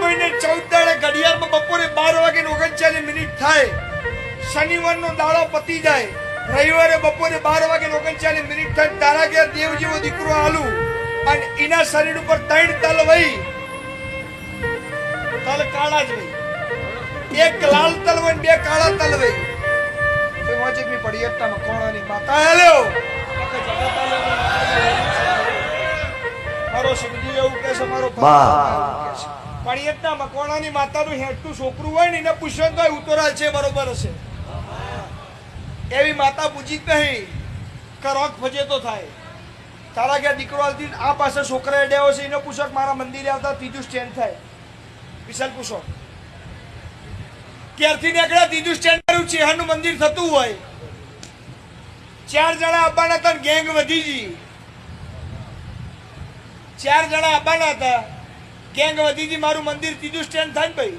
મહિને 14 દાડે ઘડિયાળમાં બપોરે 12:39 થાય. શનિવારનો દાડો પતી જાય, રવિવારે બપોરે 12:39 થાય. તારા ઘેર દેવ જેવો દીકરો આલું અને એના શરીર ઉપર 3 તલ વહી, તલ કાળા જ વહી, એક લાલ તલ વહી 2 કાળા તલ વહી. તો મોજેકની પડિયટ્ટામાં કોણાની માતા હેલ્યો મારો શિવજી એવું કે છે, મારો પડિયટ્ટામાં કોણાની માતાનું હેઠું છોકરું હોય ને એને પૂછ્યો તો ઉતરાલ છે બરોબર હશે. એવી માતા પૂજી નહીં કરોક ભજે તો થાય. તારા ઘેર દીકરો આવતી આ પાસે છોકરા એડ્યાવો છે, એને પૂછો મારા મંદિરે આવતા 3જું સ્ટેન્ડ થાય. વિશાલ પૂછો ક્યારથી નીકળ્યા 3જું સ્ટેન્ડ કર્યું ચેહાનું મંદિર થતું હોય. 4 જણા આવવાના હતા, ગેંગ વધી ગઈ. 4 જણા આવવાના હતા, ગેંગ વધી ગઈ. મારું મંદિર 3જું સ્ટેન્ડ થાય ને ભાઈ.